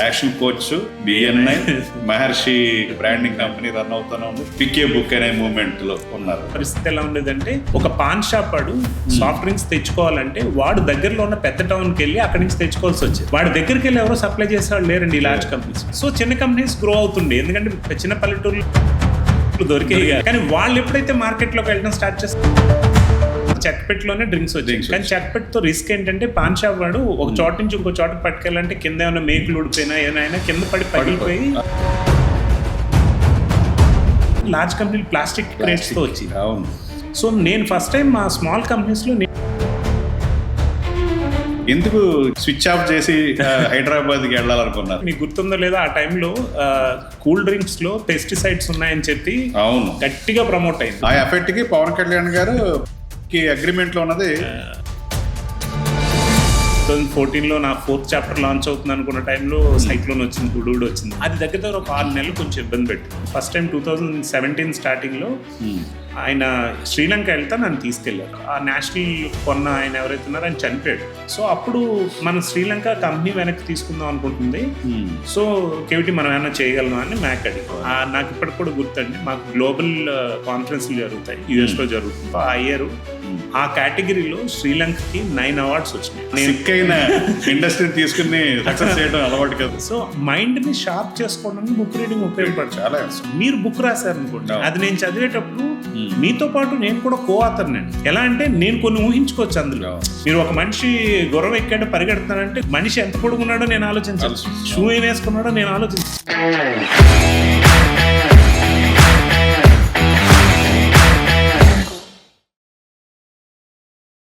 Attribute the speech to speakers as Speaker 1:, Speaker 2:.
Speaker 1: Action coach, BNI, మహర్షి branding company run అవుతానే ఉంది. PK book అనే మూవ్మెంట్ లో ఉన్నారు.
Speaker 2: పరిస్థితి ఎలా ఉండేదంటే, ఒక పాన్ షాప్ వాడు సాఫ్ట్ డ్రింక్స్ తెచ్చుకోవాలంటే వాడు దగ్గరలో ఉన్న పెద్ద టౌన్ కి వెళ్ళి అక్కడి నుంచి తెచ్చుకోవాల్సి వచ్చేది. వాడి దగ్గరికి వెళ్ళి ఎవరో సప్లై చేసేవాళ్ళు లేరండి లార్జ్ కంపెనీస్. సో చిన్న కంపెనీస్ గ్రో అవుతుండే, ఎందుకంటే చిన్న పల్లెటూర్లు దొరికే. కానీ వాళ్ళు ఎప్పుడైతే మార్కెట్ లోకి వెళ్ళడం స్టార్ట్ చేస్తారు, చెక్పెట్లోనే డ్రింక్స్ వచ్చాయి. కానీ చెక్పెట్ తో రిస్క్ ఏంటంటే, పాన్ షాప్ వాడు ఒక చోట నుంచి ఇంకో చోటకి పట్టుకెళ్ళాలంటే కింద ఏమైనా మేకులు ఊడిపోయినా ఏమైనా కింద పగిలిపోయి లార్జ్ కంపెనీలు ప్లాస్టిక్ క్రేట్స్ తో వచ్చి. సో నేను ఫస్ట్ టైం మా స్మాల్ కంపెనీస్ లో
Speaker 1: ఎందుకు స్విచ్ ఆఫ్ చేసి హైదరాబాద్కి వెళ్ళాలనుకున్నారు?
Speaker 2: మీకు గుర్తుందో లేదో, ఆ టైంలో కూల్ డ్రింక్స్ లో పెస్టిసైడ్స్ ఉన్నాయని చెప్పి
Speaker 1: అవును
Speaker 2: గట్టిగా ప్రమోట్ అయింది.
Speaker 1: ఆ ఎఫెక్ట్ కి పవన్ కళ్యాణ్ గారు అగ్రిమెంట్ లో ఉన్నది.
Speaker 2: 2014 లో నా 4th చాప్టర్ లాంచ్ అవుతుంది అనుకున్న టైంలో సైక్లోన్ వచ్చింది, హుడూడ్ వచ్చింది. అది దగ్గర ఒక 6 నెలలు కొంచెం ఇబ్బంది పెట్టింది. ఫస్ట్ టైం 2017 స్టార్టింగ్ లో ఆయన శ్రీలంక వెళ్తా నన్ను తీసుకెళ్లారు. ఆ నేషనల్ కొన్న ఆయన ఎవరైతే ఉన్నారో ఆయన చనిపోయాడు. సో అప్పుడు మనం శ్రీలంక కంపెనీ వెనక్కి తీసుకుందాం అనుకుంటుంది. సో కేవిటీ మనం ఏమైనా చేయగలమా అని మ్యాక్ అడిగి, నాకు ఇప్పటికి కూడా గుర్తండి, మాకు గ్లోబల్ కాన్ఫరెన్స్లు జరుగుతాయి, US లో జరుగుతుంది. ఆ ఇయర్ ఆ కేటగిరీలో శ్రీలంకకి 9 అవార్డ్స్ వచ్చినాయి.
Speaker 1: ఇండస్ట్రీ తీసుకుని సక్సెస్ చేయడం అలవాటు కదా.
Speaker 2: సో మైండ్ ని షార్ప్ చేసుకోవడానికి బుక్ రీడింగ్ ఉపయోగపడుతుంది.
Speaker 1: చాలా.
Speaker 2: మీరు బుక్ రాశారు అనుకోండి, అది నేను చదివేటప్పుడు మీతో పాటు నేను కూడా కో-ఆథర్ నండి. ఎలా అంటే నేను కొన్ని ఊహించుకోవచ్చు అందులో. మీరు ఒక మనిషి గుర్రం ఎక్కాడో పరిగెడుతున్నాడంటే మనిషి ఎంత పొడుగున్నాడో నేను ఆలోచించాలి, షూ ఏం వేసుకున్నాడో నేను ఆలోచించాలి.